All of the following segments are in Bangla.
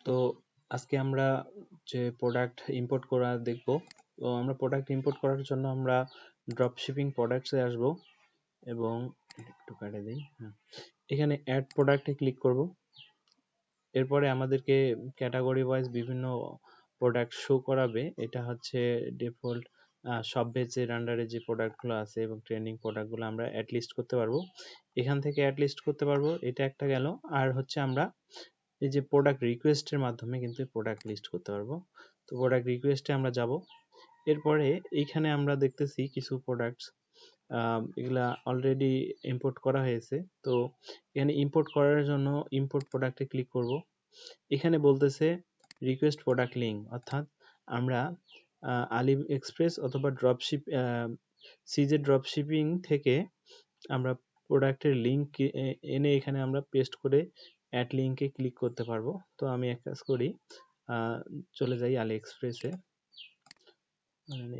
তো আজকে আমরা যে প্রোডাক্ট ইম্পোর্ট করা দেখব। তো আমরা প্রোডাক্ট ইম্পোর্ট করার জন্য আমরা ড্রপ শিপিং প্রোডাক্টসে আসব এবং একটু কাটে দিই। এখানে অ্যাড প্রোডাক্টে ক্লিক করব। এরপরে আমাদেরকে ক্যাটাগরি ওয়াইজ বিভিন্ন প্রোডাক্ট শো করাবে। এটা হচ্ছে ডিফল্ট সব বেচের আন্ডারে যে প্রোডাক্টগুলো আছে এবং ট্রেন্ডিং প্রোডাক্টগুলো আমরা অ্যাড লিস্ট করতে পারবো। এখান থেকে অ্যাড লিস্ট করতে পারবো, এটা একটা গেল। আর হচ্ছে আমরা এই যে প্রোডাক্ট রিকোয়েস্টের মাধ্যমে কিন্তু প্রোডাক্ট লিস্ট করতে পারবো। তো প্রোডাক্ট রিকোয়েস্টে আমরা যাব। এরপরে এইখানে আমরা দেখতেছি কিছু প্রোডাক্টস এগুলা অলরেডি ইম্পোর্ট করা হয়েছে। তো এখানে ইম্পোর্ট করার জন্য ইম্পোর্ট প্রোডাক্টে ক্লিক করব। এখানে বলতেছে রিকোয়েস্ট প্রোডাক্ট লিঙ্ক, অর্থাৎ আমরা আলি এক্সপ্রেস অথবা ড্রপশিপ সিজে ড্রপশিপিং থেকে আমরা প্রোডাক্টের লিঙ্ক এনে এখানে আমরা পেস্ট করে অ্যাড লিঙ্কে ক্লিক করতে পারবো। তো আমি এক কাজ করি, চলে যাই আলি এক্সপ্রেসে,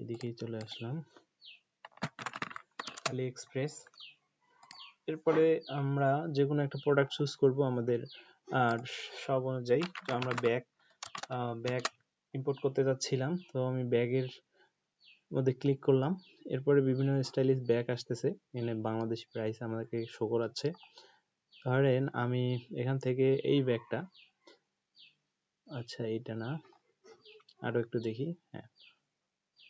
এদিকেই চলে আসলাম আলি এক্সপ্রেস। এরপরে আমরা যে কোনো একটা প্রোডাক্ট চুজ করব আমাদের সব অনুযায়ী। তো আমরা ব্যাগ ইম্পোর্ট করতে যাচ্ছিলাম, তো আমি ব্যাগের মধ্যে ক্লিক করলাম। এরপরে বিভিন্ন স্টাইলিশ ব্যাগ আসতেছে, এখানে বাংলাদেশি প্রাইস আমাদেরকে শো করাচ্ছে। ধরেন আমি এখান থেকে এই ব্যাগটা, আচ্ছা এইটা না, আরো একটু দেখি। হ্যাঁ,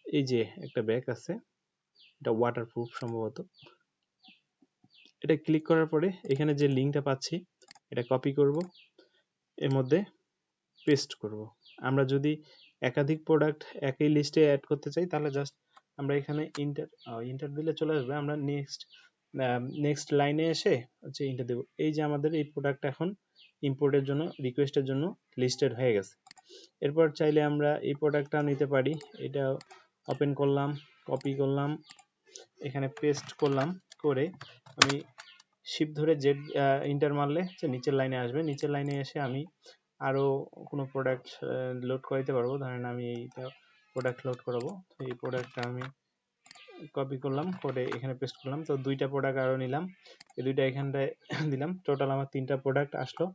এই যে একটা ব্যাগ আছে, এটা ওয়াটারপ্রুফ সম্ভবত। এটা ক্লিক করার পরে এখানে যে লিঙ্কটা পাচ্ছি এটা কপি করব, এর মধ্যে পেস্ট করব। আমরা যদি একাধিক প্রোডাক্ট একই লিস্টে অ্যাড করতে চাই তাহলে জাস্ট আমরা এখানে ইন্টার দিলে চলে আসবে। আমরা নেক্সট লাইনে এসে হচ্ছে ইন্টার দেব। এই যে আমাদের এই প্রোডাক্ট এখন ইম্পোর্টের জন্য রিকোয়েস্টের জন্য লিস্টেড হয়ে গেছে। এরপর চাইলে আমরা এই প্রোডাক্টটা নিতে পারি। এটা ওপেন করলাম, কপি করলাম, এখানে পেস্ট করলাম, করে আমি শিফট ধরে জেড ইন্টার মারলে নিচের লাইনে আসবে। নিচের লাইনে এসে আমি আরও কোনো প্রোডাক্ট লোড করাইতে পারবো। ধরেন আমি এইটা প্রোডাক্ট লোড করাবো, তো এই প্রোডাক্টটা আমি কপি করলাম, করে এখানে পেস্ট করলাম। তো দুইটা প্রোডাক্ট আরও নিলাম, এই দুইটা এখানটায় দিলাম। টোটাল আমার 3টা প্রোডাক্ট আসলো।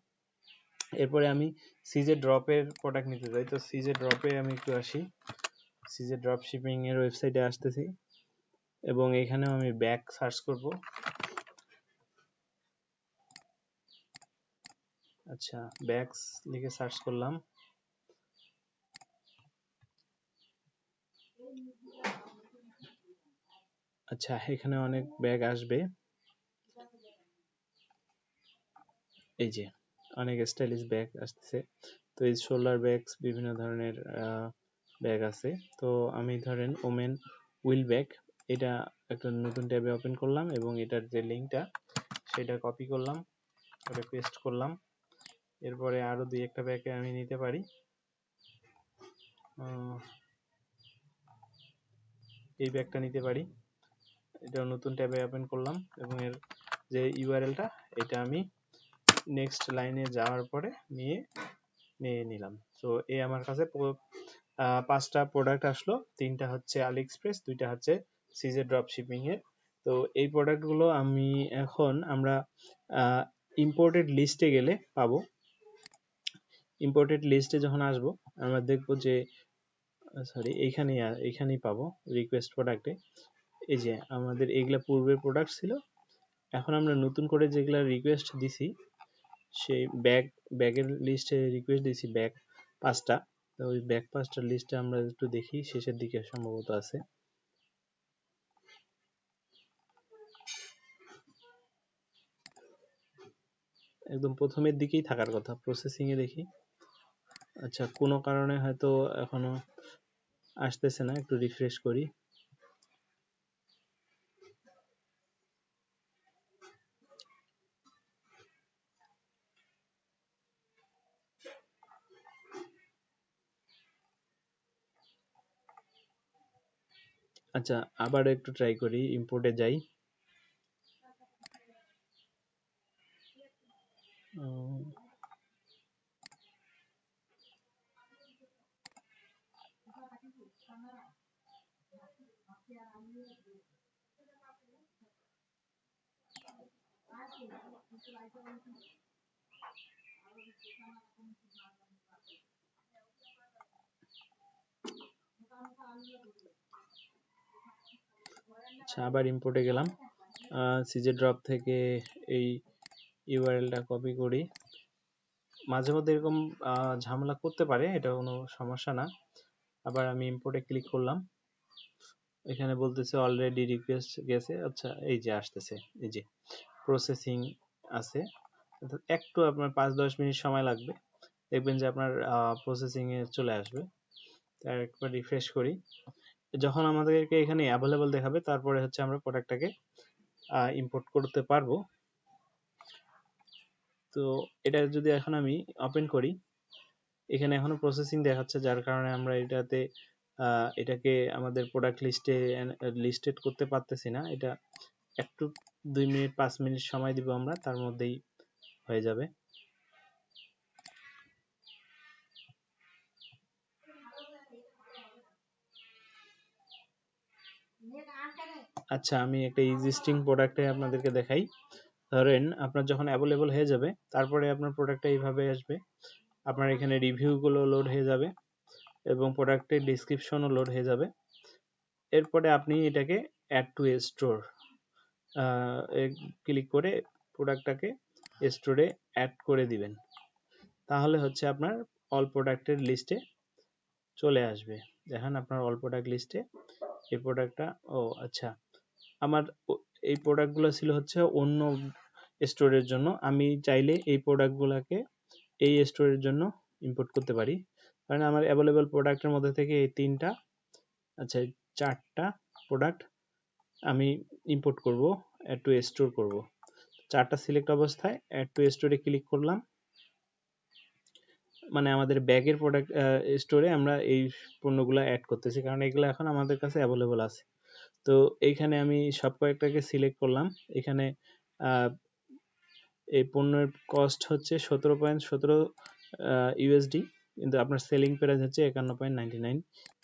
এরপরে আমি সিজে ড্রপের প্রোডাক্ট নিতে চাই। তো সিজে ড্রপে আমি একটু আসি, সিজে ড্রপ শিপিং এর ওয়েবসাইটে আসতেছি এবং এখানেও আমি ব্যাগ সার্চ করব। আচ্ছা, ব্যাগস লিখে সার্চ করলাম। আচ্ছা, এখানে অনেক ব্যাগ আসবে, এই যে অনেক স্টাইলিশ ব্যাগ আসতেছে। তো এই শোল্ডার ব্যাগস, বিভিন্ন ধরনের ব্যাগ আছে। তো আমি ধরেন ওমেন উইল ব্যাগ, এটা একটা নতুন ট্যাবে ওপেন করলাম এবং এটার যে লিঙ্কটা সেটা কপি করলাম, ওটা পেস্ট করলাম। এরপরে আরো দুই একটা ব্যাগে আমি নিতে পারি। এই ব্যাগটা নিতে পারি, এটা নতুন ট্যাবে ওপেন করলাম এবং এর যে ইউআরএলটা এটা আমি নেক্সট লাইনে যাওয়ার পরে নিয়ে নিলাম। তো এই আমার কাছে 5টা প্রোডাক্ট আসলো। 3টা হচ্ছে আলি এক্সপ্রেস, 2টা হচ্ছে সিজে ড্রপ শিপিং এর। তো এই প্রোডাক্টগুলো আমি এখন আমরা ইম্পোর্টেড লিস্টে গেলে পাবো। ইম্পোর্টেড লিস্টে যখন আসবো আমরা দেখবো যে সরি এইখানেই পাবো রিকোয়েস্ট প্রোডাক্টে। এই যে আমাদের এইগুলা পূর্বের প্রোডাক্ট ছিল, এখন আমরা নতুন করে যেগুলা রিকোয়েস্ট দিছি সেই ব্যাগের লিস্টে রিকোয়েস্ট দিছি ব্যাগ 5টা। তো ওই ব্যাগ 5টার লিস্টে আমরা একটু দেখি, শেষের দিকে সম্ভবত আছে। একদম প্রথমের দিকেই থাকার কথা, প্রসেসিং এ দেখি। আচ্ছা, কোনো কারণে হয়তো এখনো আসতেছে না, একটু রিফ্রেশ করি। আচ্ছা, আবার একটু ট্রাই করি, ইম্পোর্টে যাই। আচ্ছা, আবার ইম্পোর্টে গেলাম, সিজে ড্রপ থেকে এই ইউআরএলটা কপি করি। মাঝে মধ্যে এরকম ঝামেলা করতে পারে, এটা কোনো সমস্যা না। আবার আমি ইম্পোর্টে ক্লিক করলাম, এখানে বলতেছে অলরেডি রিকোয়েস্ট গেছে। আচ্ছা, এই যে আসতেছে, এই যে প্রসেসিং আছে, একটু আপনার 5-10 মিনিট সময় লাগবে, দেখবেন যে আপনার প্রসেসিং এ চলে আসবে। তার একবার রিফ্রেশ করি, যখন আমাদেরকে এখানে অ্যাভেলেবল দেখাবে তারপরে হচ্ছে আমরা প্রোডাক্টটাকে ইম্পোর্ট করতে পারবো। তো এটা যদি এখন আমি ওপেন করি, এখানে এখনো প্রসেসিং দেখাচ্ছে, যার কারণে আমরা এটাকে আমাদের প্রোডাক্ট লিস্টেড করতে পারতেছি না। এটা একটু 2 মিনিট 5 মিনিট সময় দিব আমরা, তার মধ্যেই হয়ে যাবে। আচ্ছা, আমি একটা এক্সিস্টিং প্রোডাক্টে আপনাদেরকে দেখাই। ধরেন আপনার যখন অ্যাভেলেবল হয়ে যাবে, তারপরে আপনার প্রোডাক্টটা এইভাবে আসবে, আপনার এখানে রিভিউগুলো লোড হয়ে যাবে এবং প্রোডাক্টের ডিসক্রিপশনও লোড হয়ে যাবে। এরপরে আপনি এটাকে add to a store click করে প্রোডাক্টটাকে স্টোরে অ্যাড করে দিবেন, তাহলে হচ্ছে আপনার অল প্রোডাক্টের লিস্টে চলে আসবে। দেখেন আপনার অল প্রোডাক্ট লিস্টে এই প্রোডাক্টটা, ও আচ্ছা, আমার এই প্রোডাক্টগুলো ছিল হচ্ছে অন্য স্টোরের জন্য। আমি চাইলে এই প্রোডাক্টগুলোকে এই স্টোরের জন্য ইম্পোর্ট করতে পারি, কারণ আমার অ্যাভেলেবল প্রোডাক্টের মধ্যে থেকে এই 3টা, আচ্ছা 4টা প্রোডাক্ট আমি ইম্পোর্ট করব, অ্যাড টু স্টোর করব। 4টা সিলেক্ট অবস্থায় অ্যাড টু স্টোরে ক্লিক করলাম, মানে আমাদের ব্যাগের প্রোডাক্ট স্টোরে আমরা এই পণ্যগুলো অ্যাড করতেছি, কারণ এগুলো এখন আমাদের কাছে অ্যাভেলেবল আছে। তো এইখানে আমি সব কয়েকটাকে সিলেক্ট করলাম। এখানে এই পণ্যের কস্ট হচ্ছে 17.17 ইউএসডি, কিন্তু আপনার সেলিং প্রাইস হচ্ছে 51.99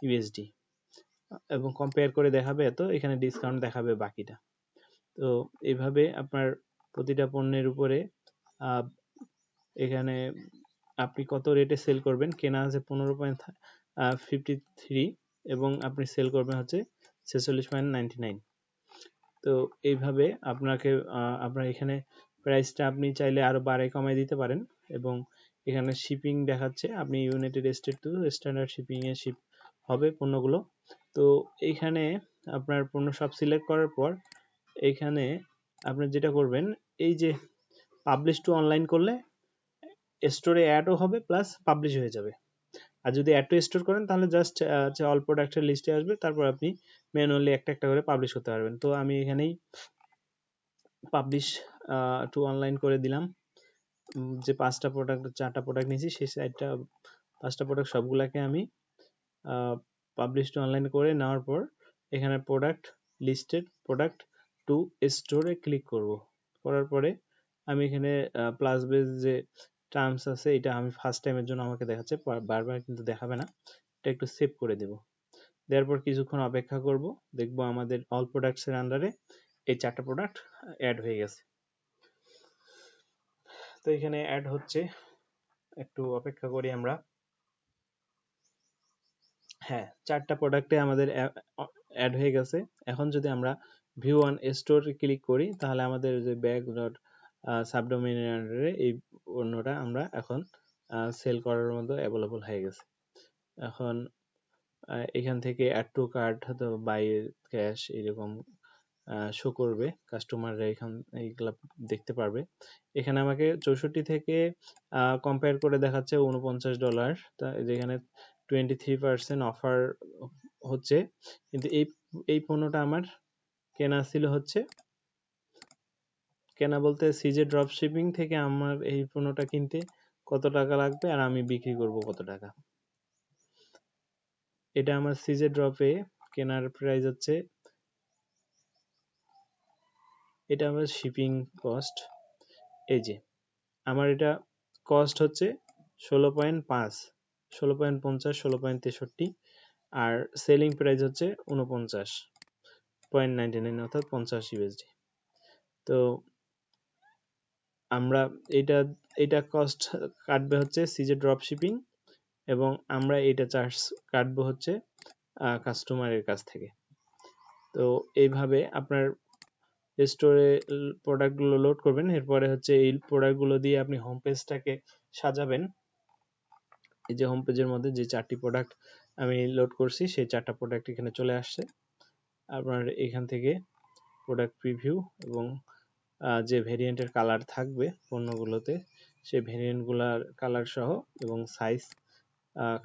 ইউএসডি, এবং কম্পেয়ার করে দেখাবে এত, এখানে ডিসকাউন্ট দেখাবে বাকিটা। তো এইভাবে আপনার প্রতিটা পণ্যের উপরে এখানে আপনি কত রেটে সেল করবেন, কেনা আছে 15.53 এবং আপনি সেল করবেন হচ্ছে 46.99। তো এইভাবে আপনার এখানে প্রাইসটা আপনি চাইলে আরো বাড়ায় কমায় দিতে পারেন, এবং এখানে শিপিং দেখাচ্ছে, আপনি united state to standard shipping এ শিপ হবে পণ্যগুলো। তো এইখানে আপনার পণ্য সব সিলেক্ট করার পর এইখানে আপনি যেটা করবেন, এই যে পাবলিশ টু অনলাইন করলে স্টোরে অ্যাডও হবে প্লাস পাবলিশ হয়ে যাবে। আর যদি অ্যাড টু স্টোর করেন তাহলে জাস্ট অল প্রোডাক্টের লিস্টে আসবে, তারপর আপনি ম্যানুয়ালি একটা একটা করে পাবলিশ করতে পারবেন। তো আমি এখানেই পাবলিশ টু অনলাইন করে দিলাম। যে 5টা প্রোডাক্ট 4টা প্রোডাক্ট নিয়েছি, সেই সাইডটা 5টা প্রোডাক্ট সবগুলাকে আমি পাবলিশ টু অনলাইন করে নেওয়ার পর এখানে প্রোডাক্ট লিস্টেড প্রোডাক্ট টু স্টোরে ক্লিক করব। করার পরে আমি এখানে প্লাস বেস যে টার্মস আছে, এটা আমি ফার্স্ট টাইমের জন্য আমাকে দেখাচ্ছে, বারবার কিন্তু দেখাবে না। এটা একটু সেভ করে দেব, দেওয়ার পর কিছুক্ষণ অপেক্ষা করব, দেখব আমাদের অল প্রোডাক্টস এর আন্ডারে এই 4টা প্রোডাক্ট অ্যাড হয়ে গেছে। তো এখানে অ্যাড হচ্ছে, একটু অপেক্ষা করি আমরা। হ্যাঁ, 4টা প্রোডাক্টে আমাদের অ্যাড হয়ে গেছে। এখন যদি আমরা ভিউ অন স্টোর ক্লিক করি, তাহলে আমাদের যে ব্যাগ ডট সাবডোমেইনের আন্ডারে এই পণ্যটা আমরা এখন সেল করার মতো অ্যাভেলেবল হয়ে গেছে। এখন এখান থেকে অ্যাড টু কার্ট হয়তো বাই ক্যাশ এরকম শো করবে, কাস্টমাররা এইগুলা দেখতে পারবে। এখানে আমাকে 64 থেকে কম্পেয়ার করে দেখাচ্ছে $49, যেখানে 23% অফার হচ্ছে। কিন্তু এই পণ্যটা আমার কেনা ছিল হচ্ছে, কেনা বলতে সিজে ড্রপ শিপিং থেকে আমার এই পণ্যটা কিনতে কত টাকা লাগবে আর আমি বিক্রি করব কত টাকা। এটা আমার সিজে ড্রপে কেনার প্রাইস হচ্ছে, এটা আমার শিপিং কস্ট, এই যে আমার এটা কস্ট হচ্ছে 16.5, 16.50, 16.63, আর সেলিং প্রাইস হচ্ছে 49.99, অর্থাৎ 50 ইউএসডি। তো আমরা এটা কস্ট কাটবে হচ্ছে সিজে ড্রপ শিপিং, এবং আমরা এটা চার্জ কাটবো হচ্ছে কাস্টমারের কাছ থেকে। তো এইভাবে আপনার স্টোরে প্রোডাক্টগুলো লোড করবেন। এরপরে হচ্ছে এই প্রোডাক্টগুলো দিয়ে আপনি হোম পেজটাকে সাজাবেন। এই যে হোম পেজের মধ্যে যে 4টি প্রোডাক্ট আমি লোড করছি সেই 4টা প্রোডাক্ট এখানে চলে আসছে। আপনার এখান থেকে প্রোডাক্ট প্রিভিউ এবং যে ভেরিয়েন্টের কালার থাকবে পণ্যগুলোতে সেই ভেরিয়েন্টগুলার কালার সহ এবং সাইজ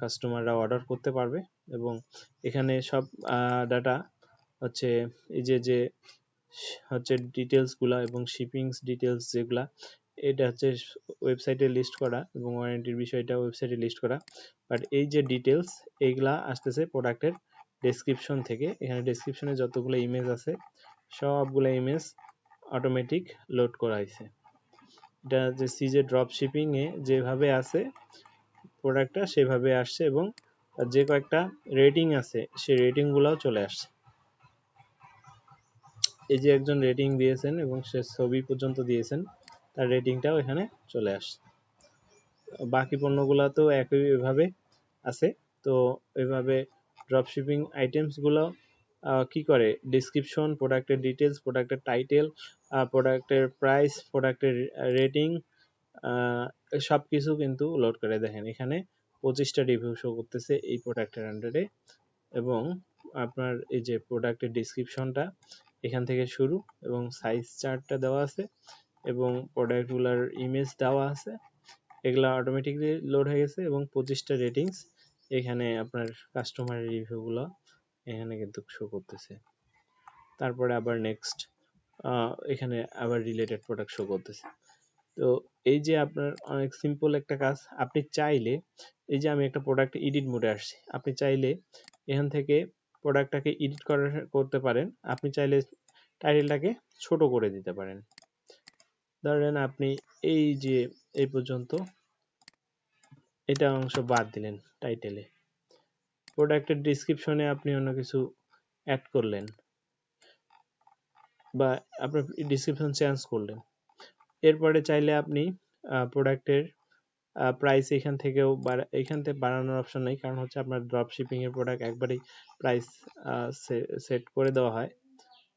কাস্টমাররা অর্ডার করতে পারবে। এবং এখানে সব ডাটা হচ্ছে এই যে হচ্ছে ডিটেলসগুলা এবং শিপিংস ডিটেলস যেগুলা এটা হচ্ছে ওয়েবসাইটে লিস্ট করা এবং ওয়ারেন্টির বিষয়টা ওয়েবসাইটে লিস্ট করা। বাট এই যে ডিটেলস এইগুলা আসতেছে প্রোডাক্টের ডেসক্রিপশন থেকে। এখানে ডেসক্রিপশনে যতগুলো ইমেজ আছে সবগুলো ইমেজ অটোমেটিক লোড করা হয়েছে। এটা যে সিজে ড্রপ শিপিং এ যেভাবে আছে প্রোডাক্টটা সেভাবে আসছে এবং যে কয়েকটা রেটিং আছে সেই রেটিংগুলোও চলে আসছে। এই যে একজন রেটিং দিয়েছেন এবং সে ছবি পর্যন্ত দিয়েছেন তার রেটিংটাও এখানে চলে আসছে। বাকি পণ্যগুলো তো একইভাবে আছে। তো এইভাবে ড্রপশিপিং আইটেমসগুলো কি করে ডেসক্রিপশন, প্রোডাক্টের ডিটেলস, প্রোডাক্টের টাইটেল, প্রোডাক্টের প্রাইস, প্রোডাক্টের রেটিং সব কিছু কিন্তু লোড করে। দেখেন এখানে 25টা রিভিউ শো করতেছে এই প্রোডাক্টের আন্ডারে এবং আপনার এই যে প্রোডাক্টের ডেসক্রিপশনটা এখান থেকে শুরু এবং সাইজ চার্টটা দেওয়া আছে এবং প্রোডাক্টগুলোর ইমেজ দেওয়া আছে। এগুলা অটোমেটিকলি লোড হয়ে গেছে এবং 25টা রেটিংস এখানে আপনার কাস্টমারের রিভিউগুলো এখানে কিন্তু শো করতেছে। তারপরে আবার নেক্সট এখানে আবার রিলেটেড প্রোডাক্ট শো করতেছে। তো এই যে আপনার অনেক সিম্পল একটা কাজ। আপনি চাইলে এই যে আমি একটা প্রোডাক্ট এডিট মোডে আসছি, আপনি চাইলে এখান থেকে প্রোডাক্টটাকে এডিট করতে পারেন। আপনি চাইলে টাইটেলটাকে ছোট করে দিতে পারেন। ধরেন আপনি এই যে এই পর্যন্ত এটা অংশ বাদ দিলেন টাইটেলে, প্রোডাক্টের ডিসক্রিপশনে আপনি অন্য কিছু অ্যাড করলেন বা আপনার ডিসক্রিপশন চেঞ্জ করলেন। এরপরে চাইলে আপনি প্রোডাক্টের প্রাইস এখান থেকেও এখান থেকে বাড়ানোর অপশন নেই, কারণ হচ্ছে আপনার ড্রপ শিপিং এর প্রোডাক্ট একবারেই প্রাইস সেট করে দেওয়া হয়।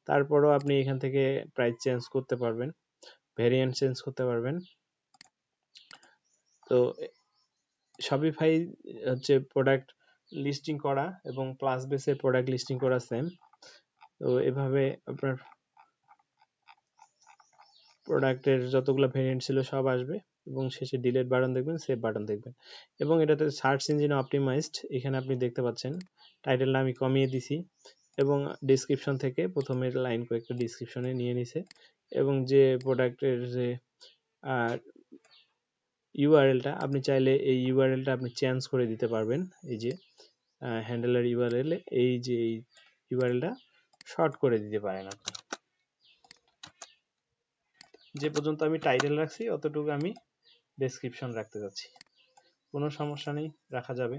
তারপরেও আপনি এখান থেকে প্রাইস চেঞ্জ করতে পারবেন, ভেরিয়েন্ট চেঞ্জ করতে পারবেন। তো শপিফাই হচ্ছে প্রোডাক্ট লিস্টিং করা এবং প্লাস বেসে প্রোডাক্ট লিস্টিং করা সেম। তো এভাবে আপনার প্রোডাক্টের যতগুলো ভেরিয়েন্ট ছিল সব আসবে এবং শেষে ডিলিট বাটন দেখবেন, সেভ বাটন দেখবেন। এবং এটাতে সার্চ ইঞ্জিন অপটিমাইজড এখানে আপনি দেখতে পাচ্ছেন। টাইটেলটা আমি কমিয়ে দিছি এবং ডেসক্রিপশন থেকে প্রথমের লাইন কয়েকটা ডেসক্রিপশনে নিয়ে নিছে এবং যে প্রোডাক্টের যে ইউআরএলটা আপনি চাইলে এই ইউআরএলটা আপনি চেঞ্জ করে দিতে পারবেন। এই যে হ্যান্ডেলের ইউআরএল এই যে ইউআরএলটা শর্ট করে দিতে পারেন আপনি। যে পর্যন্ত আমি টাইটেল রাখছি অতটুকু আমি ডেসক্রিপশন রাখতে যাচ্ছি, কোনো সমস্যা নেই, রাখা যাবে।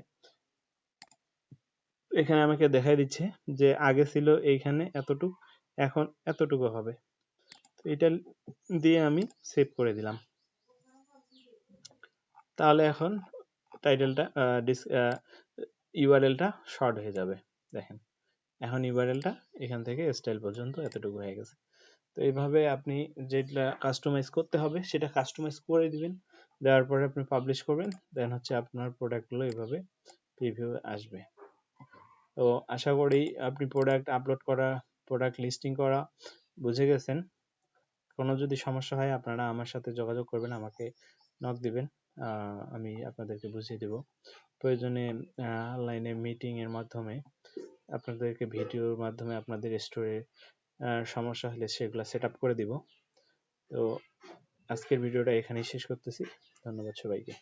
এখানে আমাকে দেখাই দিচ্ছে যে আগে ছিল এইখানে এতটুকু, এখন এতটুকু হবে। তো এটা দিয়ে আমি সেভ করে দিলাম। তাহলে এখন টাইটেলটা ইউআরএলটা শর্ট হয়ে যাবে। দেখেন এখন ইউআরএলটা এখান থেকে স্টাইল পর্যন্ত এতটুকু হয়ে গেছে। তো এইভাবে আপনি যেটা কাস্টমাইজ করতে হবে সেটা কাস্টমাইজ করে দিবেন। দেওয়ার পরে আপনি পাবলিশ করবেন, দেন হচ্ছে আপনার প্রোডাক্টগুলো এইভাবে প্রিভিউ আসবে। তো আশা করি আপনি প্রোডাক্ট আপলোড করা, প্রোডাক্ট লিস্টিং করা বুঝে গেছেন। কোনো যদি সমস্যা হয় আপনারা আমার সাথে যোগাযোগ করবেন, আমাকে নক দিবেন, আমি আপনাদেরকে বুঝিয়ে দেব। প্রয়োজনে অনলাইনে মিটিং এর মাধ্যমে আপনাদেরকে ভিডিওর মাধ্যমে আপনাদের স্টোরে সমস্যা হলে সেগুলো সেট আপ করে দিব। তো আজকের ভিডিওটা এখানেই শেষ করতেছি। ধন্যবাদ সবাইকে।